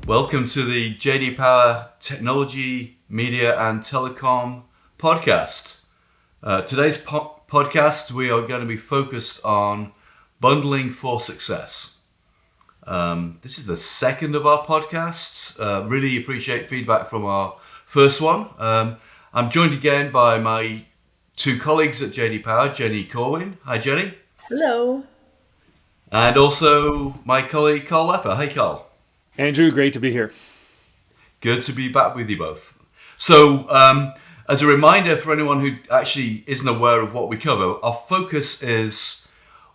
Welcome to the JD Power Technology, Media and Telecom podcast. Today's podcast, we are going to be focused on bundling for success. This is the second of our podcasts. Really appreciate feedback from our first one. I'm joined again by my two colleagues at JD Power, Jenni Corwin. Hi, Jenni. Hello. And also my colleague, Carl Lepper. Hey, Carl. Andrew, great to be here. Good to be back with you both. So, as a reminder for anyone who actually isn't aware of what we cover, our focus is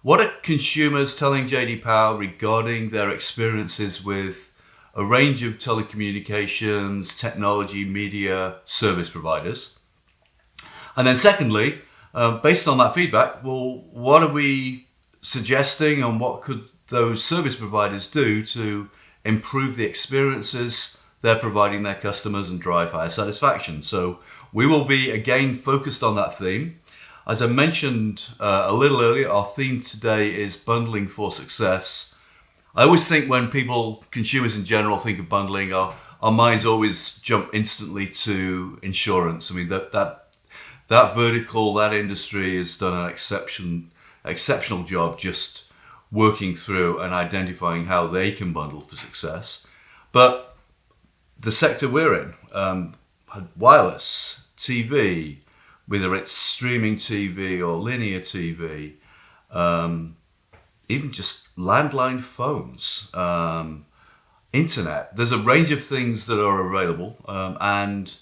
what are consumers telling JD Power regarding their experiences with a range of telecommunications, technology, media, service providers. And then secondly, based on that feedback, well, what are we suggesting and what could those service providers do to improve the experiences they're providing their customers and drive higher satisfaction? So we will be again focused on that theme. As I mentioned a little earlier, our theme today is bundling for success. I always think when people, consumers in general, think of bundling, our minds always jump instantly to insurance. I mean, that vertical, that industry has done an exceptional job just working through and identifying how they can bundle for success. But the sector we're in, wireless, TV, whether it's streaming TV or linear TV, even just landline phones, internet, there's a range of things that are available and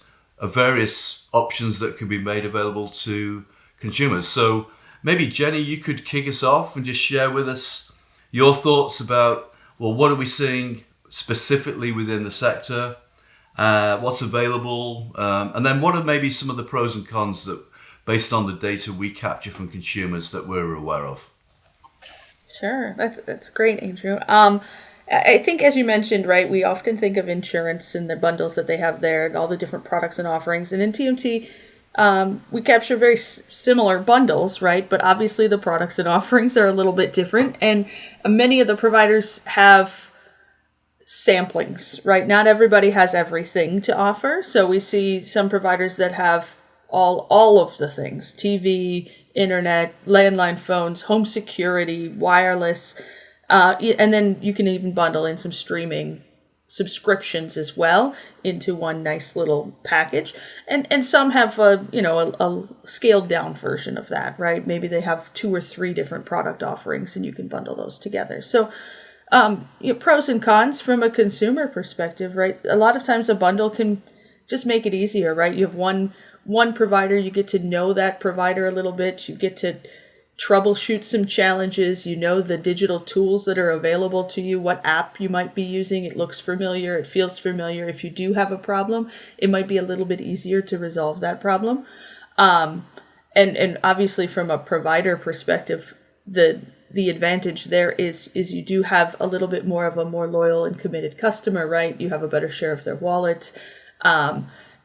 various options that can be made available to consumers. So maybe, Jenni, you could kick us off and just share with us your thoughts about, well, what are we seeing specifically within the sector, what's available, and then what are maybe some of the pros and cons that, based on the data we capture from consumers, that we're aware of? Sure, that's great, Andrew. I think, as you mentioned, right, we often think of insurance and the bundles that they have there, and all the different products and offerings, and in TMT, we capture very similar bundles, right? But obviously the products and offerings are a little bit different. And many of the providers have samplings, right? Not everybody has everything to offer. So we see some providers that have all of the things: TV, internet, landline phones, home security, wireless. And then you can even bundle in some streaming subscriptions as well into one nice little package, and some have a scaled down version of that, right? Maybe they have 2 or 3 different product offerings and you can bundle those together. So pros and cons from a consumer perspective, right? A lot of times a bundle can just make it easier, right? You have one provider, you get to know that provider a little bit, you get to troubleshoot some challenges, the digital tools that are available to you, what app you might be using. It looks familiar, it feels familiar. If you do have a problem, it might be a little bit easier to resolve that problem. And obviously from a provider perspective, the advantage there is you do have a little bit more of a more loyal and committed customer, right? You have a better share of their wallet.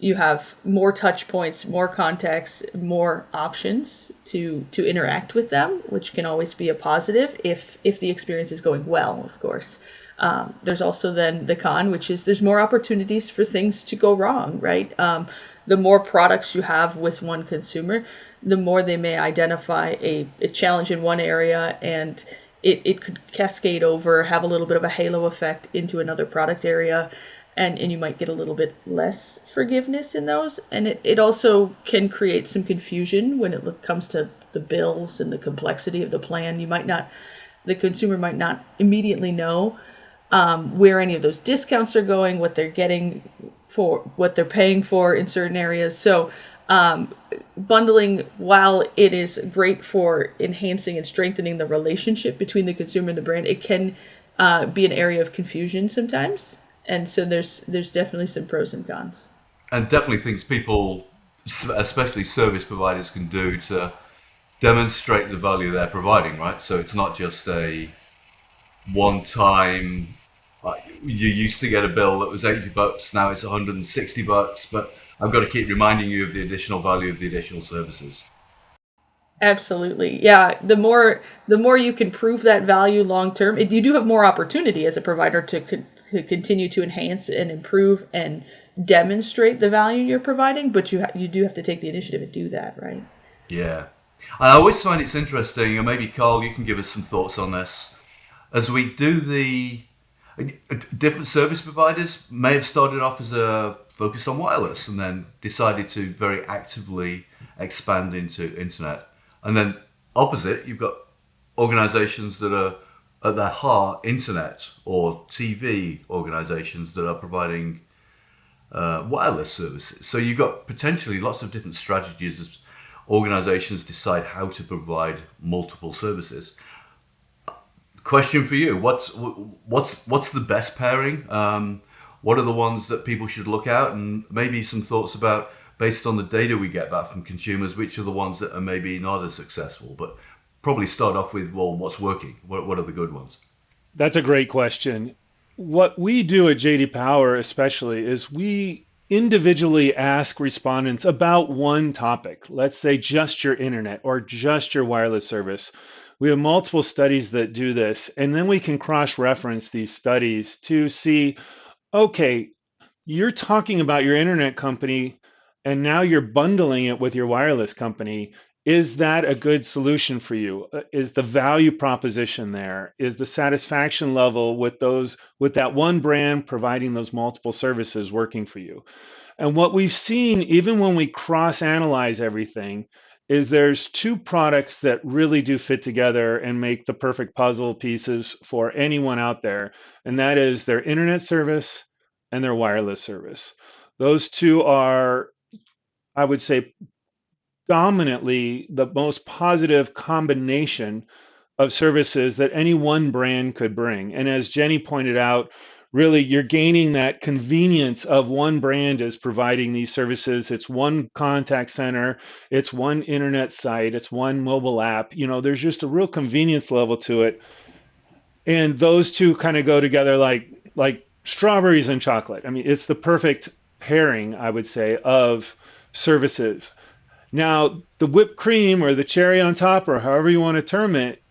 You have more touch points, more contacts, more options to interact with them, which can always be a positive if the experience is going well, of course. There's also then the con, which is there's more opportunities for things to go wrong, right? The more products you have with one consumer, the more they may identify a challenge in one area, and it could cascade over, have a little bit of a halo effect into another product area. And you might get a little bit less forgiveness in those. And it also can create some confusion when it comes to the bills and the complexity of the plan. The consumer might not immediately know where any of those discounts are going, what they're getting for, what they're paying for in certain areas. So bundling, while it is great for enhancing and strengthening the relationship between the consumer and the brand, it can be an area of confusion sometimes. And so there's definitely some pros and cons. And definitely things people, especially service providers, can do to demonstrate the value they're providing, right? So it's not just a one-time, you used to get a bill that was $80, now it's $160, but I've got to keep reminding you of the additional value of the additional services. Absolutely. Yeah. The more you can prove that value long term, you do have more opportunity as a provider to continue to enhance and improve and demonstrate the value you're providing, but you do have to take the initiative and do that, right? Yeah. I always find it's interesting, and maybe Carl, you can give us some thoughts on this. As we do different service providers may have started off as a focused on wireless and then decided to very actively expand into internet. And then opposite, you've got organizations that are at their heart internet or TV organizations that are providing wireless services. So you've got potentially lots of different strategies as organizations decide how to provide multiple services. Question for you: what's the best pairing? What are the ones that people should look at, and maybe some thoughts about, based on the data we get back from consumers, which are the ones that are maybe not as successful? But probably start off with, well, what's working? What are the good ones? That's a great question. What we do at JD Power, especially, is we individually ask respondents about one topic. Let's say just your internet or just your wireless service. We have multiple studies that do this, and then we can cross-reference these studies to see, okay, you're talking about your internet company and now you're bundling it with your wireless company. Is that a good solution for you? Is the value proposition there? Is the satisfaction level with that one brand providing those multiple services working for you? And what we've seen, even when we cross-analyze everything, is there's two products that really do fit together and make the perfect puzzle pieces for anyone out there, and that is their internet service and their wireless service. Those two are, I would say, dominantly the most positive combination of services that any one brand could bring. And as Jenny pointed out, really you're gaining that convenience of one brand is providing these services. It's one contact center, it's one internet site, it's one mobile app. There's just a real convenience level to it. And those two kind of go together like strawberries and chocolate. I mean, it's the perfect pairing, I would say, of services. Now, the whipped cream or the cherry on top, or however you want to term it,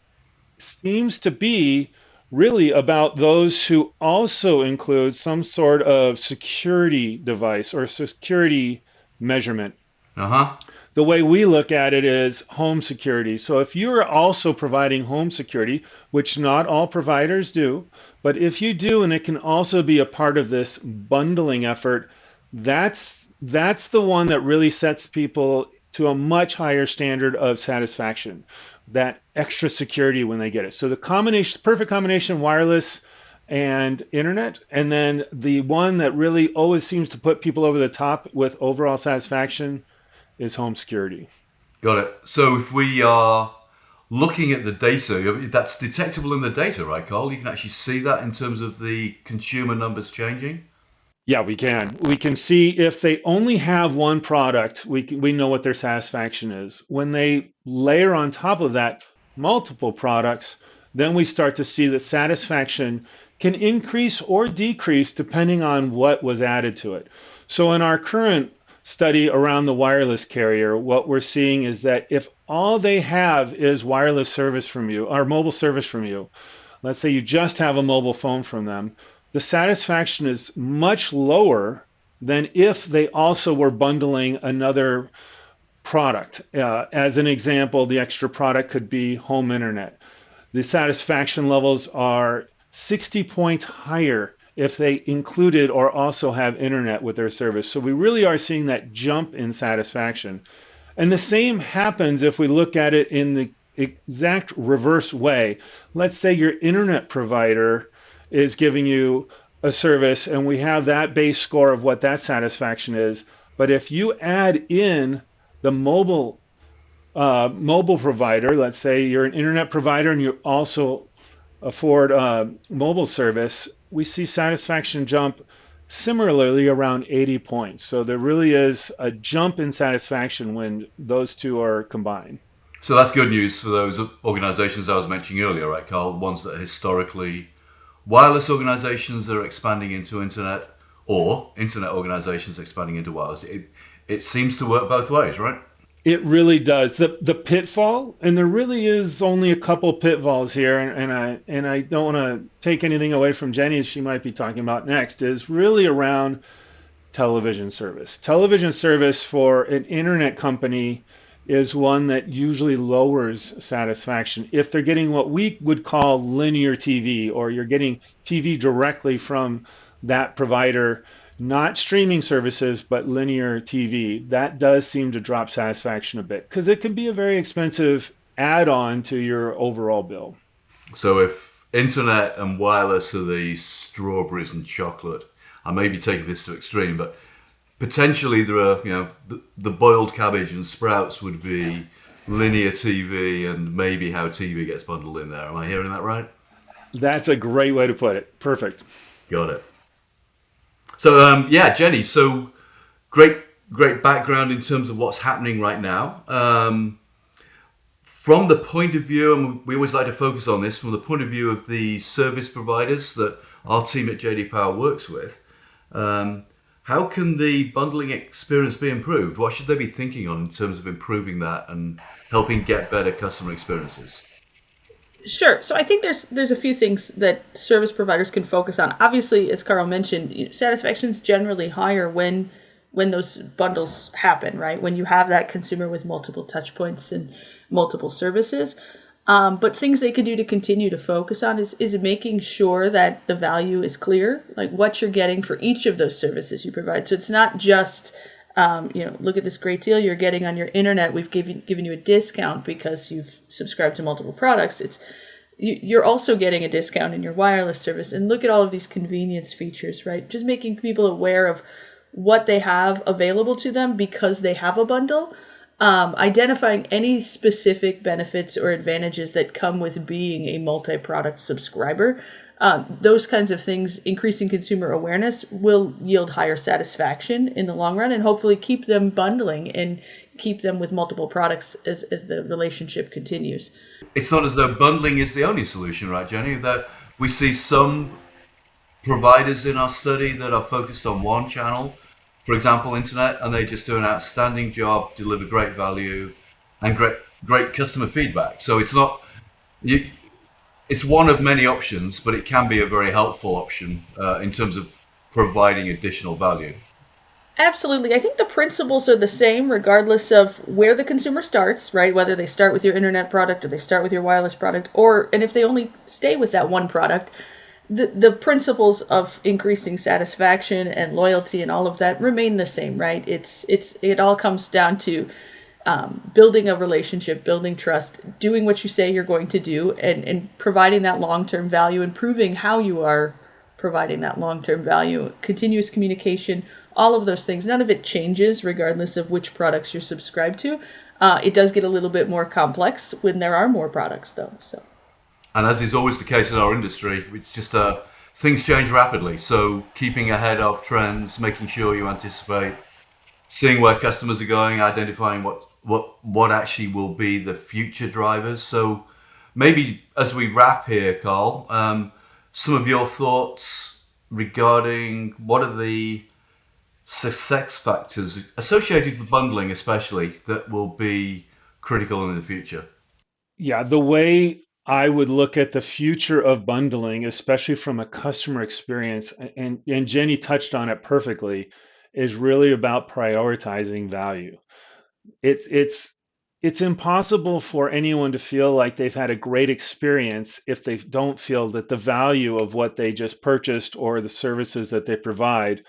seems to be really about those who also include some sort of security device or security measurement. Uh-huh. The way we look at it is home security. So if you're also providing home security, which not all providers do, but if you do, and it can also be a part of this bundling effort, that's the one that really sets people to a much higher standard of satisfaction, that extra security when they get it. So the perfect combination, wireless and internet, and then the one that really always seems to put people over the top with overall satisfaction is home security. Got it. So if we are looking at the data, that's detectable in the data, right, Carl? You can actually see that in terms of the consumer numbers changing? Yeah, we can. We can see if they only have one product, we know what their satisfaction is. When they layer on top of that multiple products, then we start to see that satisfaction can increase or decrease depending on what was added to it. So in our current study around the wireless carrier, what we're seeing is that if all they have is wireless service from you, or mobile service from you, let's say you just have a mobile phone from them, the satisfaction is much lower than if they also were bundling another product. As an example, the extra product could be home internet. The satisfaction levels are 60 points higher if they included or also have internet with their service. So we really are seeing that jump in satisfaction. And the same happens if we look at it in the exact reverse way. Let's say your internet provider is giving you a service and we have that base score of what that satisfaction is. But if you add in the mobile provider, let's say you're an internet provider and you also afford mobile service, we see satisfaction jump similarly around 80 points. So there really is a jump in satisfaction when those two are combined. So that's good news for those organizations I was mentioning earlier, right, Carl? The ones that are historically wireless organizations that are expanding into internet, or internet organizations expanding into wireless. It seems to work both ways, right? It really does. The pitfall, and there really is only a couple pitfalls here, and I don't want to take anything away from Jenny as she might be talking about next, is really around television service. Television service for an internet company is one that usually lowers satisfaction if they're getting what we would call linear TV, or you're getting TV directly from that provider, not streaming services, but linear TV. That does seem to drop satisfaction a bit because it can be a very expensive add on to your overall bill. So if internet and wireless are the strawberries and chocolate, I may be taking this to extreme, but potentially there are, the boiled cabbage and sprouts would be linear TV and maybe how TV gets bundled in there. Am I hearing that right? That's a great way to put it. Perfect. Got it. So yeah, Jenny. So great, great background in terms of what's happening right now. From the point of view, and we always like to focus on this, from the point of view of the service providers that our team at JD Power works with, how can the bundling experience be improved? What should they be thinking on in terms of improving that and helping get better customer experiences? Sure. So I think there's a few things that service providers can focus on. Obviously, as Carl mentioned, satisfaction is generally higher when those bundles happen, right? When you have that consumer with multiple touch points and multiple services. But things they can do to continue to focus on is making sure that the value is clear, like what you're getting for each of those services you provide. So it's not just, look at this great deal you're getting on your internet. We've given you a discount because you've subscribed to multiple products. You're also getting a discount in your wireless service. And look at all of these convenience features, right? Just making people aware of what they have available to them because they have a bundle. Identifying any specific benefits or advantages that come with being a multi-product subscriber. Those kinds of things, increasing consumer awareness, will yield higher satisfaction in the long run and hopefully keep them bundling and keep them with multiple products as the relationship continues. It's not as though bundling is the only solution, right, Jenny? That we see some providers in our study that are focused on one channel, for example, internet, and they just do an outstanding job, deliver great value, and great customer feedback. So it's not you. It's one of many options, but it can be a very helpful option in terms of providing additional value. Absolutely. I think the principles are the same regardless of where the consumer starts, right? Whether they start with your internet product or they start with your wireless product, and if they only stay with that one product, the principles of increasing satisfaction and loyalty and all of that remain the same, right? It all comes down to building a relationship, building trust, doing what you say you're going to do, and providing that long-term value and proving how you are providing that long-term value, continuous communication, all of those things. None of it changes regardless of which products you're subscribed to. It does get a little bit more complex when there are more products, though. So. And as is always the case in our industry, it's just things change rapidly. So keeping ahead of trends, making sure you anticipate, seeing where customers are going, identifying what actually will be the future drivers. So maybe as we wrap here, Carl, some of your thoughts regarding what are the success factors associated with bundling, especially, that will be critical in the future. Yeah, the way I would look at the future of bundling, especially from a customer experience, and Jenny touched on it perfectly, is really about prioritizing value. It's it's impossible for anyone to feel like they've had a great experience if they don't feel that the value of what they just purchased or the services that they provide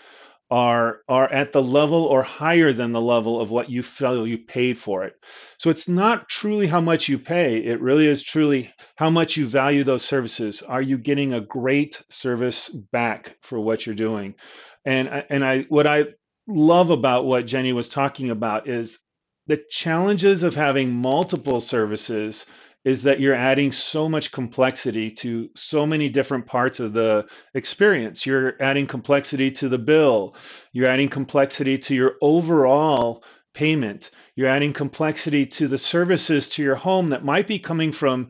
are at the level or higher than the level of what you feel you paid for it. So it's not truly how much you pay. It really is truly how much you value those services. Are you getting a great service back for what you're doing? And I what I love about what Jenny was talking about is the challenges of having multiple services is that you're adding so much complexity to so many different parts of the experience. You're adding complexity to the bill. You're adding complexity to your overall payment. You're adding complexity to the services to your home that might be coming from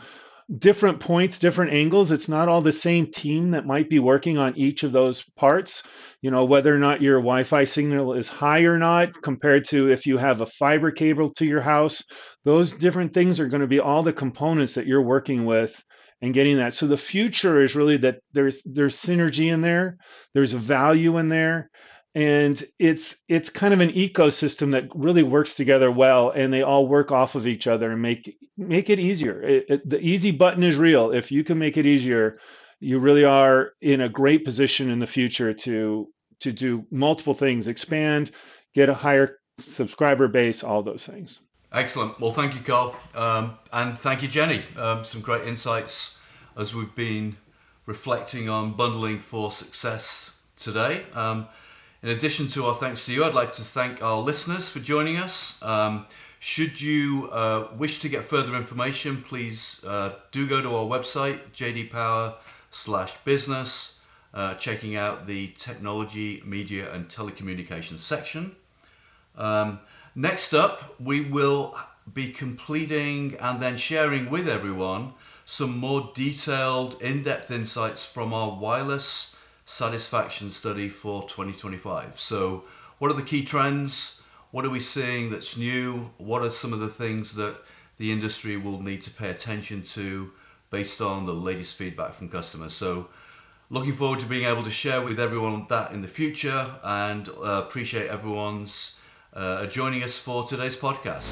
different points, different angles. It's not all the same team that might be working on each of those parts. Whether or not your Wi-Fi signal is high or not compared to if you have a fiber cable to your house. Those different things are going to be all the components that you're working with and getting that. So the future is really that there's synergy in there, there's a value in there, and it's kind of an ecosystem that really works together well, and they all work off of each other and make it easier. The easy button is real. If you can make it easier, you really are in a great position in the future to do multiple things, expand, get a higher subscriber base, all those things. Excellent. Well, thank you, Carl. And thank you, Jenni. Some great insights as we've been reflecting on bundling for success today. In addition to our thanks to you, I'd like to thank our listeners for joining us. Should you wish to get further information, please do go to our website, jdpower/business, checking out the technology, media and telecommunications section. Next up, we will be completing and then sharing with everyone some more detailed, in-depth insights from our wireless satisfaction study for 2025. So what are the key trends? What are we seeing that's new? What are some of the things that the industry will need to pay attention to based on the latest feedback from customers? So looking forward to being able to share with everyone that in the future, and appreciate everyone's joining us for today's podcast.